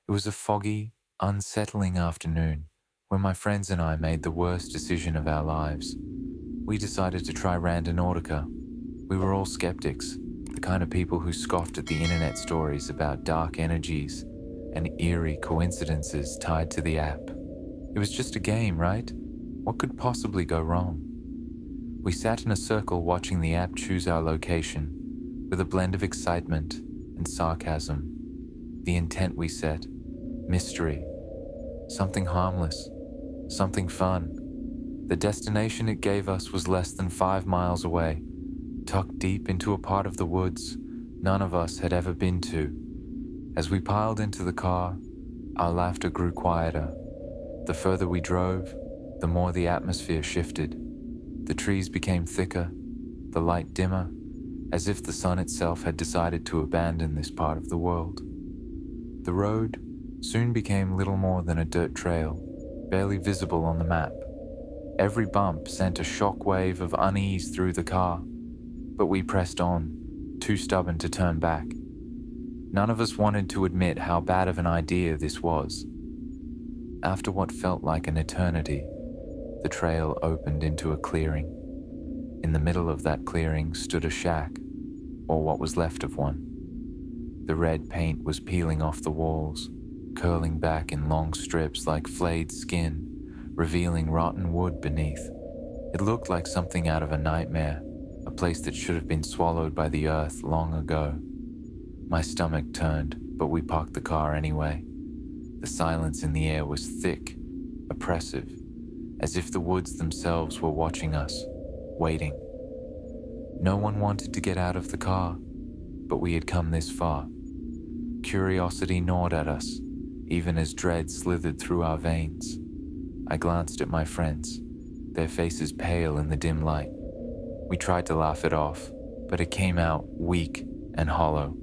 It was a foggy, unsettling afternoon when my friends and I made the worst decision of our lives. We decided to try Randonautica. We were all skeptics, the kind of people who scoffed at the internet stories about dark energies and eerie coincidences tied to the app. It was just a game, right? What could possibly go wrong? We sat in a circle watching the app choose our location, with a blend of excitement and sarcasm. The intent we set: mystery, something harmless, something fun. The destination it gave us was less than 5 miles away, tucked deep into a part of the woods none of us had ever been to. As we piled into the car, our laughter grew quieter. The further we drove, the more the atmosphere shifted. The trees became thicker, the light dimmer, as if the sun itself had decided to abandon this part of the world. The road soon became little more than a dirt trail, barely visible on the map. Every bump sent a shock wave of unease through the car, but we pressed on, too stubborn to turn back. None of us wanted to admit how bad of an idea this was. After what felt like an eternity, the trail opened into a clearing. In the middle of that clearing stood a shack, or what was left of one. The red paint was peeling off the walls, curling back in long strips like flayed skin, revealing rotten wood beneath. It looked like something out of a nightmare, a place that should have been swallowed by the earth long ago. My stomach turned, but we parked the car anyway. The silence in the air was thick, oppressive, as if the woods themselves were watching us, waiting. No one wanted to get out of the car, but we had come this far. Curiosity gnawed at us, even as dread slithered through our veins. I glanced at my friends, their faces pale in the dim light. We tried to laugh it off, but it came out weak and hollow.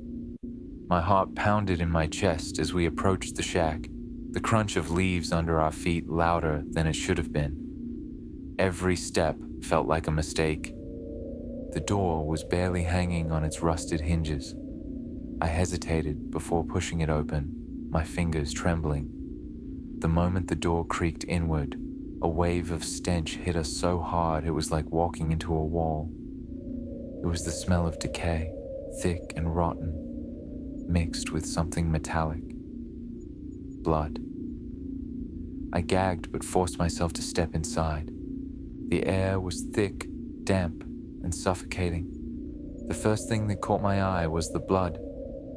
My heart pounded in my chest as we approached the shack, the crunch of leaves under our feet louder than it should have been. Every step felt like a mistake. The door was barely hanging on its rusted hinges. I hesitated before pushing it open, my fingers trembling. The moment the door creaked inward, a wave of stench hit us so hard it was like walking into a wall. It was the smell of decay, thick and rotten, mixed with something metallic. Blood. I gagged but forced myself to step inside. The air was thick, damp, and suffocating. The first thing that caught my eye was the blood,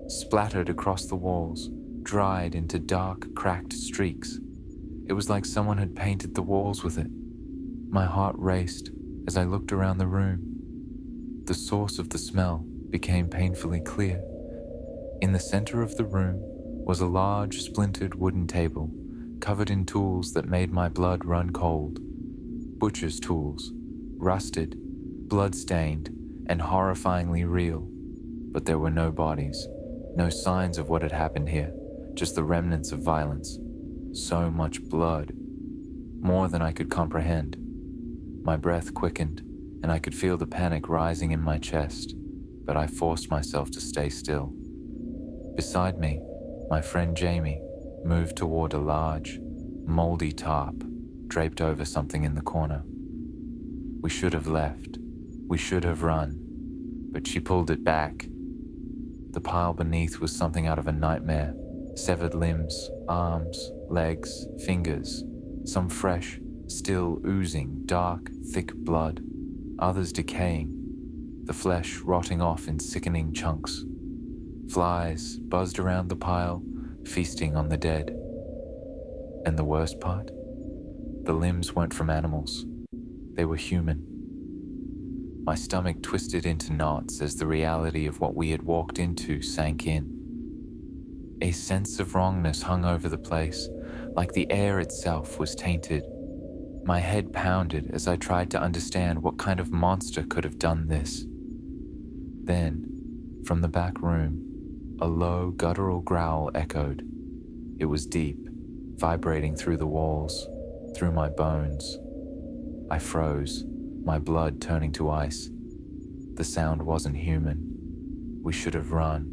splattered across the walls, dried into dark, cracked streaks. It was like someone had painted the walls with it. My heart raced as I looked around the room. The source of the smell became painfully clear. In the center of the room was a large, splintered wooden table, covered in tools that made my blood run cold. Butcher's tools, rusted, blood-stained, and horrifyingly real. But there were no bodies, no signs of what had happened here, just the remnants of violence. So much blood, more than I could comprehend. My breath quickened, and I could feel the panic rising in my chest, but I forced myself to stay still. Beside me, my friend Jamie moved toward a large, moldy tarp draped over something in the corner. We should have left. We should have run, but she pulled it back. The pile beneath was something out of a nightmare. Severed limbs, arms, legs, fingers, some fresh, still oozing dark, thick blood, others decaying, the flesh rotting off in sickening chunks. Flies buzzed around the pile, feasting on the dead. And the worst part? The limbs weren't from animals. They were human. My stomach twisted into knots as the reality of what we had walked into sank in. A sense of wrongness hung over the place, like the air itself was tainted. My head pounded as I tried to understand what kind of monster could have done this. Then, from the back room, a low, guttural growl echoed. It was deep, vibrating through the walls, through my bones. I froze, my blood turning to ice. The sound wasn't human. We should have run.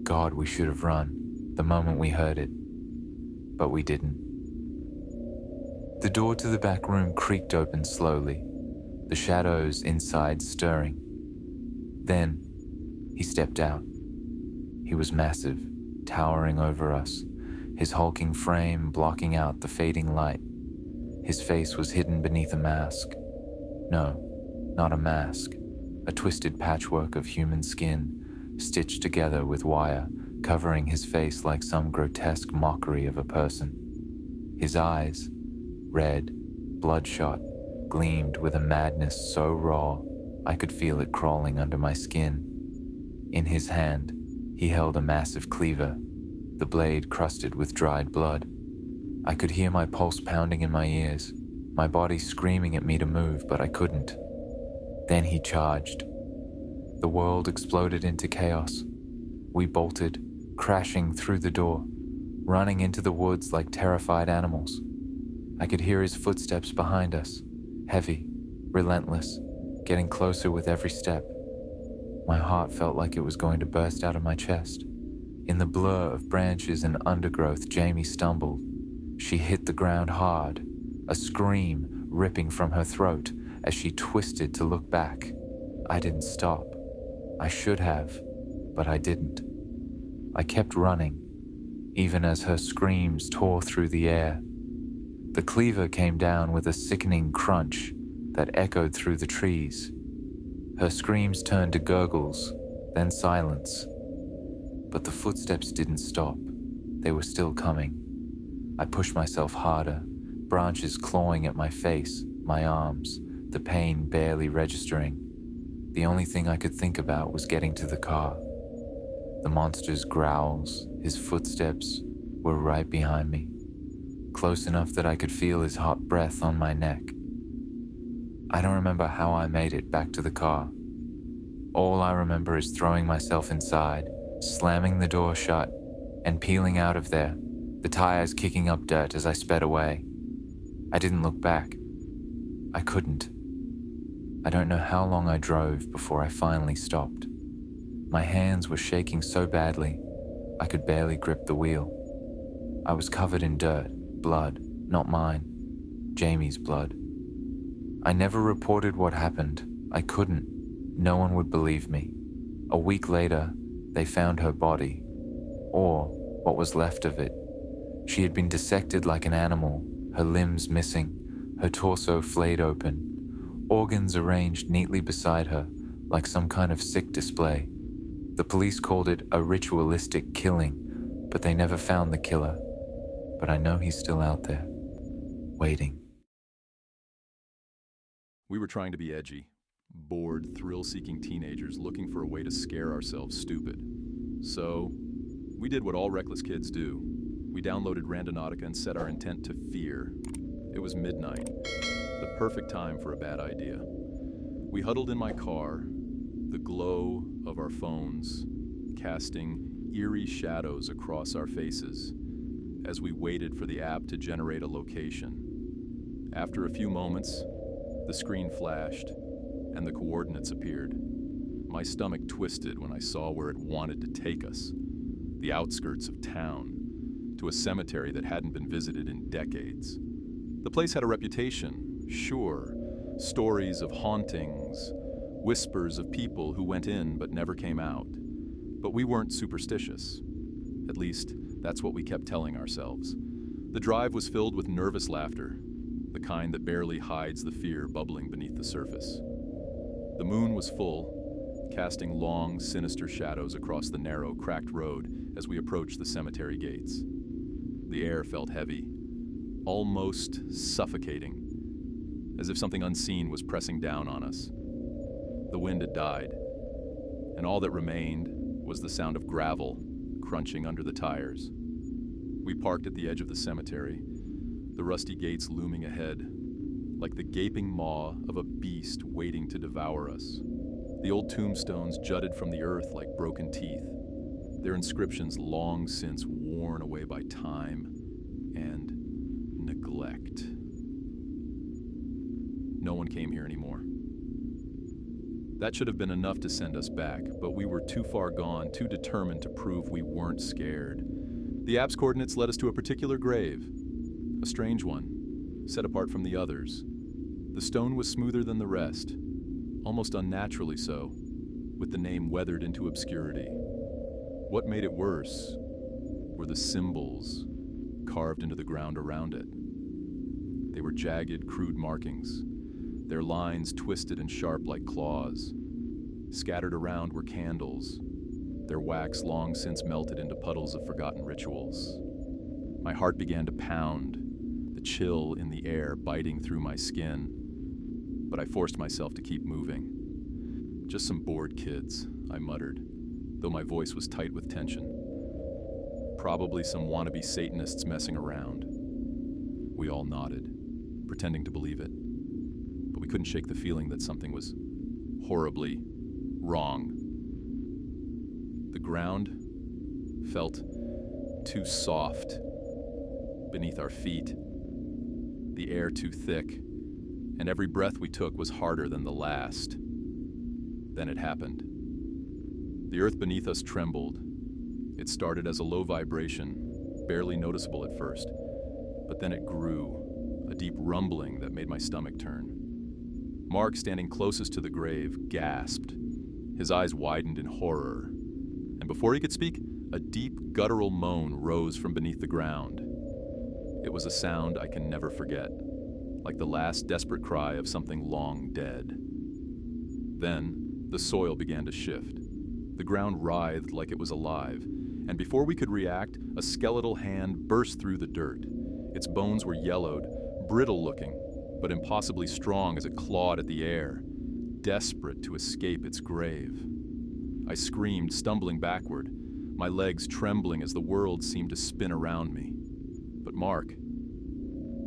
God, we should have run. the moment we heard it, but we didn't. The door to the back room creaked open slowly, the shadows inside stirring. Then, he stepped out. He was massive, towering over us, his hulking frame blocking out the fading light. His face was hidden beneath a mask. No, not a mask, a twisted patchwork of human skin, stitched together with wire, covering his face like some grotesque mockery of a person. His eyes, red, bloodshot, gleamed with a madness so raw I could feel it crawling under my skin. In his hand, he held a massive cleaver, the blade crusted with dried blood. I could hear my pulse pounding in my ears, my body screaming at me to move, but I couldn't. Then he charged. The world exploded into chaos. We bolted, crashing through the door, running into the woods like terrified animals. I could hear his footsteps behind us, heavy, relentless, getting closer with every step. My heart felt like it was going to burst out of my chest. In the blur of branches and undergrowth, Jamie stumbled. She hit the ground hard, a scream ripping from her throat as she twisted to look back. I didn't stop. I should have, but I didn't. I kept running, even as her screams tore through the air. The cleaver came down with a sickening crunch that echoed through the trees. Her screams turned to gurgles, then silence. But the footsteps didn't stop. They were still coming. I pushed myself harder, branches clawing at my face, my arms, the pain barely registering. The only thing I could think about was getting to the car. The monster's growls, his footsteps, were right behind me, close enough that I could feel his hot breath on my neck. I don't remember how I made it back to the car. All I remember is throwing myself inside, slamming the door shut, and peeling out of there, the tires kicking up dirt as I sped away. I didn't look back. I couldn't. I don't know how long I drove before I finally stopped. My hands were shaking so badly, I could barely grip the wheel. I was covered in dirt, blood, not mine, Jamie's blood. I never reported what happened. I couldn't. No one would believe me. A week later, they found her body, or what was left of it. She had been dissected like an animal, her limbs missing, her torso flayed open, organs arranged neatly beside her, like some kind of sick display. The police called it a ritualistic killing, but they never found the killer. But I know he's still out there, waiting. We were trying to be edgy, bored, thrill-seeking teenagers looking for a way to scare ourselves stupid. So, we did what all reckless kids do. We downloaded Randonautica and set our intent to fear. It was midnight, the perfect time for a bad idea. We huddled in my car, the glow of our phones casting eerie shadows across our faces as we waited for the app to generate a location. After a few moments, the screen flashed and the coordinates appeared. My stomach twisted when I saw where it wanted to take us, the outskirts of town, to a cemetery that hadn't been visited in decades. The place had a reputation, sure, stories of hauntings, whispers of people who went in but never came out. But we weren't superstitious. At least, that's what we kept telling ourselves. The drive was filled with nervous laughter, the kind that barely hides the fear bubbling beneath the surface. The moon was full, casting long, sinister shadows across the narrow, cracked road as we approached the cemetery gates. The air felt heavy, almost suffocating, as if something unseen was pressing down on us. The wind had died, and all that remained was the sound of gravel crunching under the tires. We parked at the edge of the cemetery, the rusty gates looming ahead, like the gaping maw of a beast waiting to devour us. The old tombstones jutted from the earth like broken teeth, their inscriptions long since worn away by time and neglect. No one came here anymore. That should have been enough to send us back, but we were too far gone, too determined to prove we weren't scared. The app's coordinates led us to a particular grave, a strange one, set apart from the others. The stone was smoother than the rest, almost unnaturally so, with the name weathered into obscurity. What made it worse were the symbols carved into the ground around it. They were jagged, crude markings, their lines twisted and sharp like claws. Scattered around were candles, their wax long since melted into puddles of forgotten rituals. My heart began to pound, the chill in the air biting through my skin, but I forced myself to keep moving. "Just some bored kids," I muttered, though my voice was tight with tension. "Probably some wannabe Satanists messing around." We all nodded, pretending to believe it, but we couldn't shake the feeling that something was horribly wrong. The ground felt too soft beneath our feet, the air too thick, and every breath we took was harder than the last. Then it happened. The earth beneath us trembled. It started as a low vibration, barely noticeable at first, but then it grew, a deep rumbling that made my stomach turn. Mark, standing closest to the grave, gasped. His eyes widened in horror, and before he could speak, a deep, guttural moan rose from beneath the ground. It was a sound I can never forget, like the last desperate cry of something long dead. Then, the soil began to shift. The ground writhed like it was alive, and before we could react, a skeletal hand burst through the dirt. Its bones were yellowed, brittle-looking, but impossibly strong as it clawed at the air, desperate to escape its grave. I screamed, stumbling backward, my legs trembling as the world seemed to spin around me. But Mark,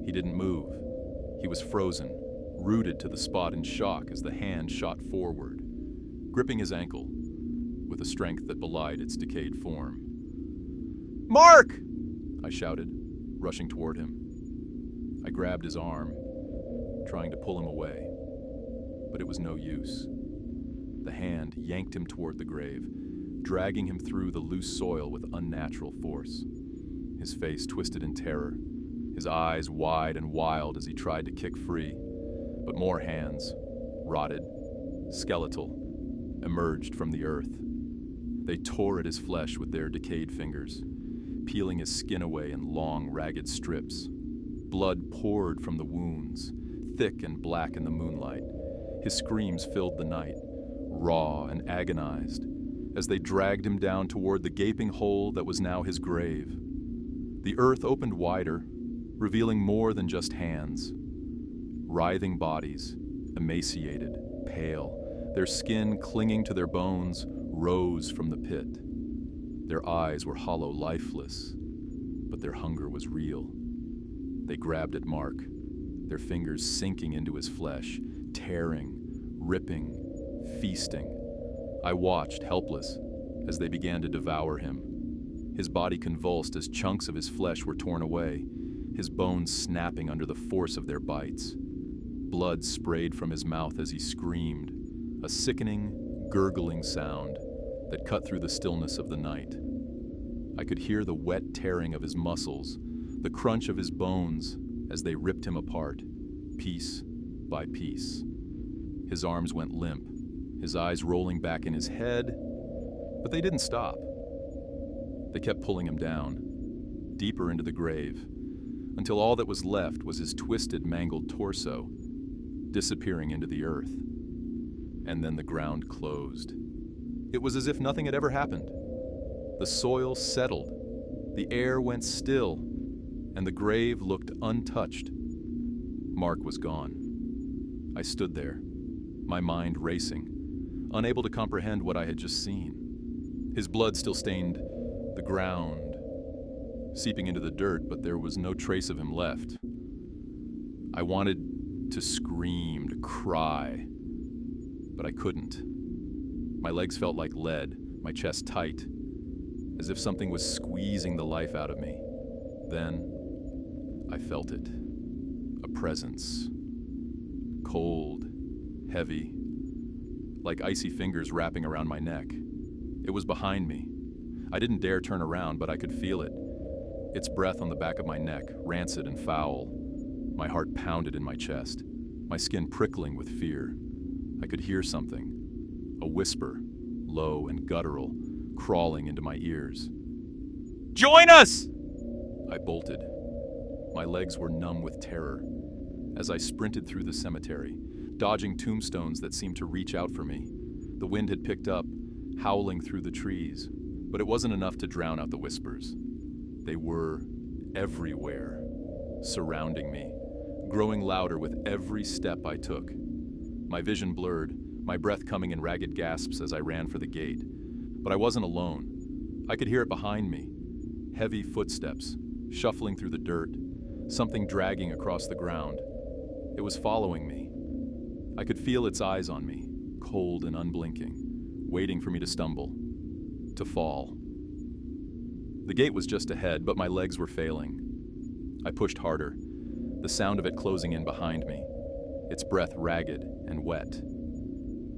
he didn't move. He was frozen, rooted to the spot in shock as the hand shot forward, gripping his ankle with a strength that belied its decayed form. "Mark!" I shouted, rushing toward him. I grabbed his arm, trying to pull him away, but it was no use. The hand yanked him toward the grave, dragging him through the loose soil with unnatural force. His face twisted in terror, his eyes wide and wild as he tried to kick free, but more hands, rotted, skeletal, emerged from the earth. They tore at his flesh with their decayed fingers, peeling his skin away in long, ragged strips. Blood poured from the wounds, thick and black in the moonlight. His screams filled the night, raw and agonized, as they dragged him down toward the gaping hole that was now his grave. The earth opened wider, revealing more than just hands. Writhing bodies, emaciated, pale, their skin clinging to their bones, rose from the pit. Their eyes were hollow, lifeless, but their hunger was real. They grabbed at Mark, their fingers sinking into his flesh, tearing, ripping, feasting. I watched, helpless, as they began to devour him. His body convulsed as chunks of his flesh were torn away, his bones snapping under the force of their bites. Blood sprayed from his mouth as he screamed, a sickening, gurgling sound that cut through the stillness of the night. I could hear the wet tearing of his muscles, the crunch of his bones as they ripped him apart, piece by piece. His arms went limp, his eyes rolling back in his head, but they didn't stop. They kept pulling him down, deeper into the grave, until all that was left was his twisted, mangled torso, disappearing into the earth. And then the ground closed. It was as if nothing had ever happened. The soil settled, the air went still, and the grave looked untouched. Mark was gone. I stood there, my mind racing, unable to comprehend what I had just seen. His blood still stained the ground, seeping into the dirt, but there was no trace of him left. I wanted to scream, to cry, but I couldn't. My legs felt like lead, my chest tight, as if something was squeezing the life out of me. Then I felt it, a presence, cold, heavy, like icy fingers wrapping around my neck. It was behind me. I didn't dare turn around, but I could feel it, Its breath on the back of my neck, rancid and foul. My heart pounded in my chest, my skin prickling with fear. I could hear something, a whisper, low and guttural, crawling into my ears. "Join us!" I bolted. My legs were numb with terror. As I sprinted through the cemetery, dodging tombstones that seemed to reach out for me, the wind had picked up, howling through the trees, but it wasn't enough to drown out the whispers. They were everywhere, surrounding me, growing louder with every step I took. My vision blurred, my breath coming in ragged gasps as I ran for the gate. But I wasn't alone. I could hear it behind me. Heavy footsteps, shuffling through the dirt, something dragging across the ground. It was following me. I could feel its eyes on me, cold and unblinking, waiting for me to stumble, to fall. The gate was just ahead, but my legs were failing. I pushed harder, the sound of it closing in behind me, its breath ragged and wet.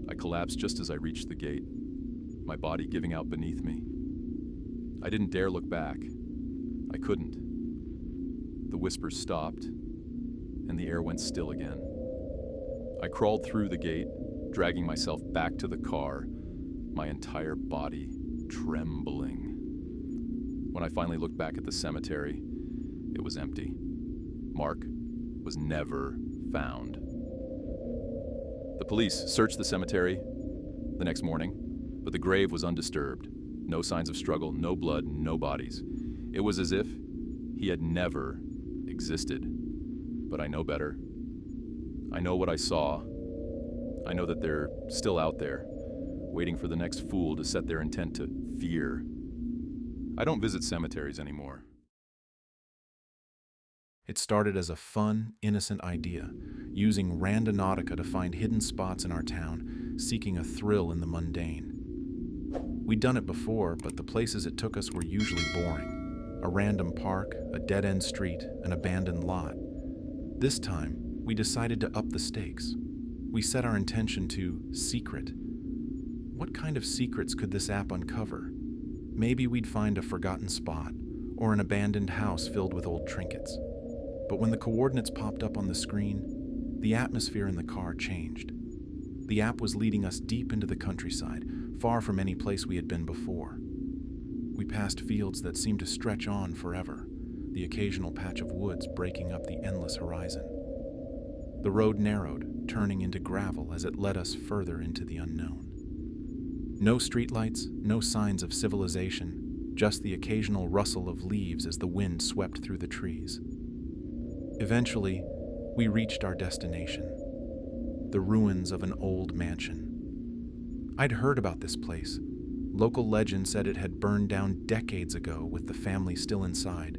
I collapsed just as I reached the gate, my body giving out beneath me. I didn't dare look back. I couldn't. The whispers stopped, and the air went still again. I crawled through the gate, dragging myself back to the car, my entire body trembling. When I finally looked back at the cemetery, it was empty. Mark was never found. The police searched the cemetery the next morning, but the grave was undisturbed. No signs of struggle, no blood, no bodies. It was as if he had never existed. But I know better. I know what I saw. I know that they're still out there, waiting for the next fool to set their intent to fear. I don't visit cemeteries anymore. It started as a fun, innocent idea, using Randonautica to find hidden spots in our town, seeking a thrill in the mundane. We'd done it before, but the places it took us were usually boring. A random park, a dead-end street, an abandoned lot. This time, we decided to up the stakes. We set our intention to secret. What kind of secrets could this app uncover? Maybe we'd find a forgotten spot, or an abandoned house filled with old trinkets. But when the coordinates popped up on the screen, the atmosphere in the car changed. The app was leading us deep into the countryside, far from any place we had been before. We passed fields that seemed to stretch on forever, the occasional patch of woods breaking up the endless horizon. The road narrowed, turning into gravel as it led us further into the unknown. No streetlights, no signs of civilization, just the occasional rustle of leaves as the wind swept through the trees. Eventually, we reached our destination, the ruins of an old mansion. I'd heard about this place. Local legend said it had burned down decades ago with the family still inside.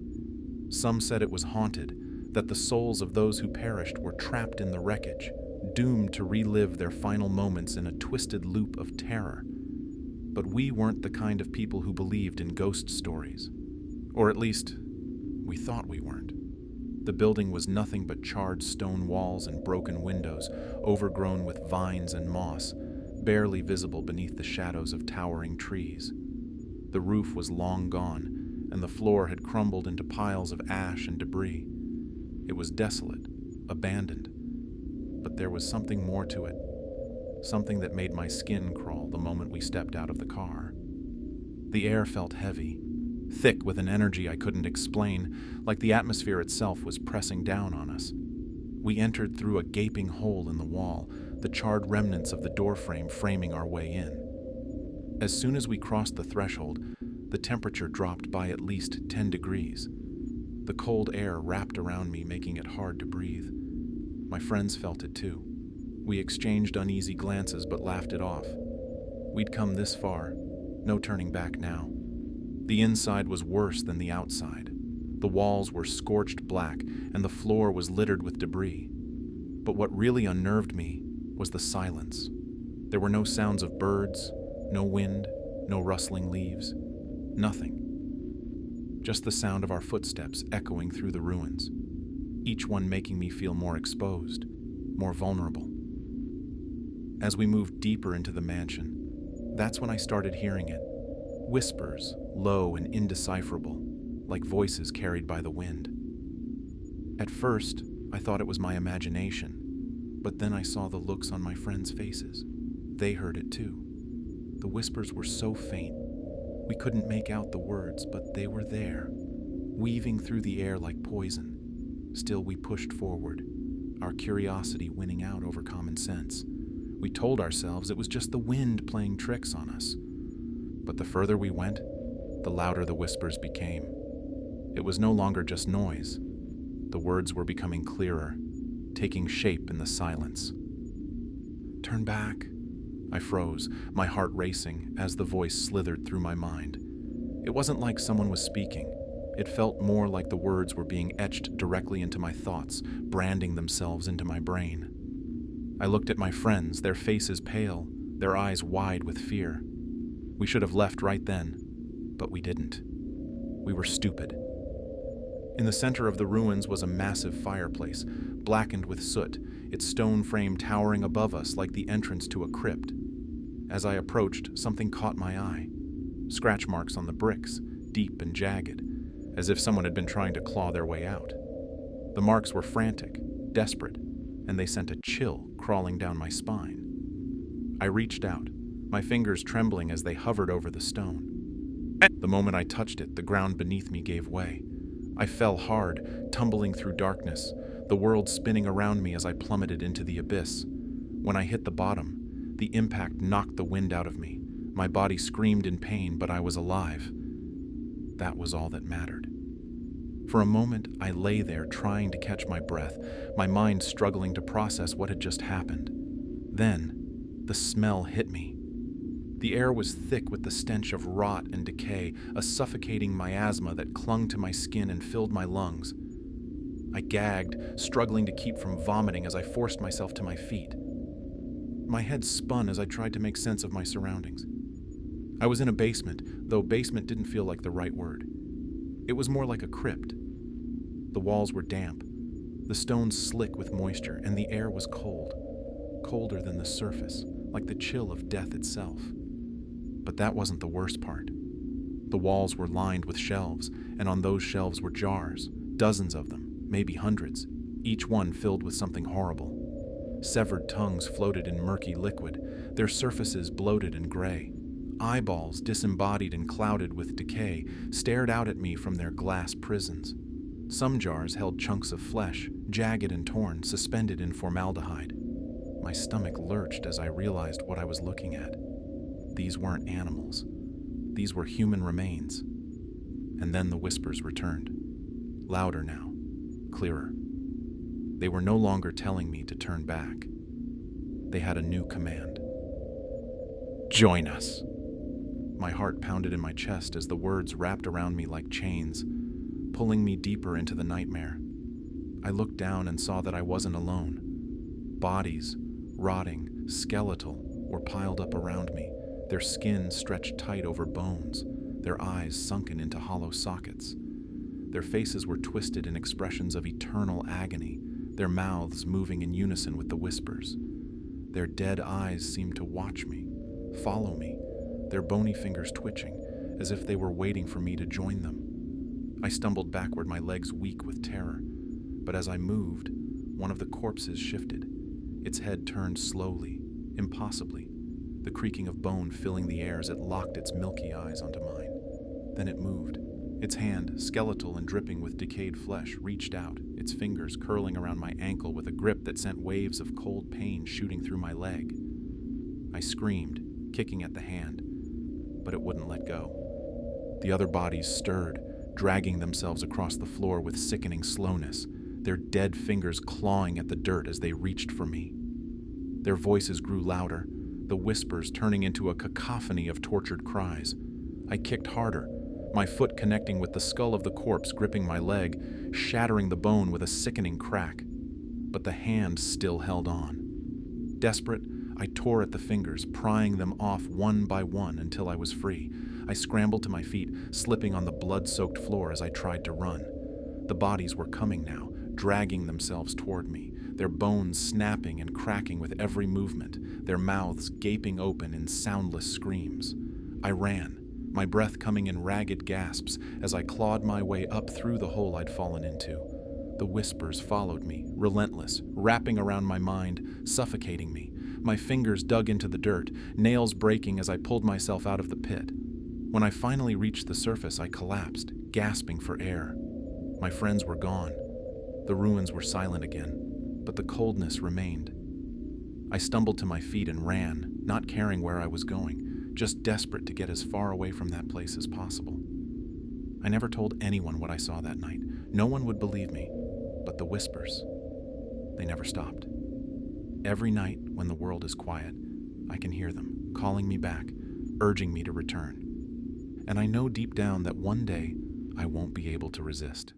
Some said it was haunted, that the souls of those who perished were trapped in the wreckage, doomed to relive their final moments in a twisted loop of terror. But we weren't the kind of people who believed in ghost stories. Or at least, we thought we weren't. The building was nothing but charred stone walls and broken windows, overgrown with vines and moss, barely visible beneath the shadows of towering trees. The roof was long gone, and the floor had crumbled into piles of ash and debris. It was desolate, abandoned, but there was something more to it, something that made my skin crawl the moment we stepped out of the car. The air felt heavy, thick with an energy I couldn't explain, like the atmosphere itself was pressing down on us. We entered through a gaping hole in the wall, the charred remnants of the doorframe framing our way in. As soon as we crossed the threshold, the temperature dropped by at least 10 degrees. The cold air wrapped around me, making it hard to breathe. My friends felt it too. We exchanged uneasy glances but laughed it off. We'd come this far, no turning back now. The inside was worse than the outside. The walls were scorched black, and the floor was littered with debris. But what really unnerved me was the silence. There were no sounds of birds, no wind, no rustling leaves, nothing. Just the sound of our footsteps echoing through the ruins, each one making me feel more exposed, more vulnerable. As we moved deeper into the mansion, that's when I started hearing it. Whispers, low and indecipherable. like voices carried by the wind. At first, I thought it was my imagination, but then I saw the looks on my friends' faces. They heard it too. The whispers were so faint, we couldn't make out the words, but they were there, weaving through the air like poison. Still, we pushed forward, our curiosity winning out over common sense. We told ourselves it was just the wind playing tricks on us. But the further we went, the louder the whispers became. It was no longer just noise. The words were becoming clearer, taking shape in the silence. "Turn back." I froze, my heart racing as the voice slithered through my mind. It wasn't like someone was speaking. It felt more like the words were being etched directly into my thoughts, branding themselves into my brain. I looked at my friends, their faces pale, their eyes wide with fear. We should have left right then, but we didn't. We were stupid. In the center of the ruins was a massive fireplace, blackened with soot, its stone frame towering above us like the entrance to a crypt. As I approached, something caught my eye. Scratch marks on the bricks, deep and jagged, as if someone had been trying to claw their way out. The marks were frantic, desperate, and they sent a chill crawling down my spine. I reached out, my fingers trembling as they hovered over the stone. The moment I touched it, the ground beneath me gave way. I fell hard, tumbling through darkness, the world spinning around me as I plummeted into the abyss. When I hit the bottom, the impact knocked the wind out of me. My body screamed in pain, but I was alive. That was all that mattered. For a moment, I lay there trying to catch my breath, my mind struggling to process what had just happened. Then, the smell hit me. The air was thick with the stench of rot and decay, a suffocating miasma that clung to my skin and filled my lungs. I gagged, struggling to keep from vomiting as I forced myself to my feet. My head spun as I tried to make sense of my surroundings. I was in a basement, though basement didn't feel like the right word. It was more like a crypt. The walls were damp, the stones slick with moisture, and the air was cold, colder than the surface, like the chill of death itself. But that wasn't the worst part. The walls were lined with shelves, and on those shelves were jars, dozens of them, maybe hundreds, each one filled with something horrible. Severed tongues floated in murky liquid, their surfaces bloated and gray. Eyeballs, disembodied and clouded with decay, stared out at me from their glass prisons. Some jars held chunks of flesh, jagged and torn, suspended in formaldehyde. My stomach lurched as I realized what I was looking at. These weren't animals. These were human remains. And then the whispers returned. Louder now, clearer. They were no longer telling me to turn back. They had a new command. "Join us." My heart pounded in my chest as the words wrapped around me like chains, pulling me deeper into the nightmare. I looked down and saw that I wasn't alone. Bodies, rotting, skeletal, were piled up around me, their skin stretched tight over bones, their eyes sunken into hollow sockets. Their faces were twisted in expressions of eternal agony, their mouths moving in unison with the whispers. Their dead eyes seemed to watch me, follow me, their bony fingers twitching, as if they were waiting for me to join them. I stumbled backward, my legs weak with terror. But as I moved, one of the corpses shifted. Its head turned slowly, impossibly, the creaking of bone filling the air as it locked its milky eyes onto mine. Then it moved. Its hand, skeletal and dripping with decayed flesh, reached out, its fingers curling around my ankle with a grip that sent waves of cold pain shooting through my leg. I screamed, kicking at the hand, but it wouldn't let go. The other bodies stirred, dragging themselves across the floor with sickening slowness, their dead fingers clawing at the dirt as they reached for me. Their voices grew louder, the whispers turning into a cacophony of tortured cries. I kicked harder, my foot connecting with the skull of the corpse gripping my leg, shattering the bone with a sickening crack. But the hand still held on. Desperate, I tore at the fingers, prying them off one by one until I was free. I scrambled to my feet, slipping on the blood-soaked floor as I tried to run. The bodies were coming now, dragging themselves toward me, their bones snapping and cracking with every movement, their mouths gaping open in soundless screams. I ran, my breath coming in ragged gasps as I clawed my way up through the hole I'd fallen into. The whispers followed me, relentless, wrapping around my mind, suffocating me. My fingers dug into the dirt, nails breaking as I pulled myself out of the pit. When I finally reached the surface, I collapsed, gasping for air. My friends were gone. The ruins were silent again, but the coldness remained. I stumbled to my feet and ran, not caring where I was going, just desperate to get as far away from that place as possible. I never told anyone what I saw that night. No one would believe me, but the whispers, they never stopped. Every night when the world is quiet, I can hear them, calling me back, urging me to return. And I know deep down that one day I won't be able to resist.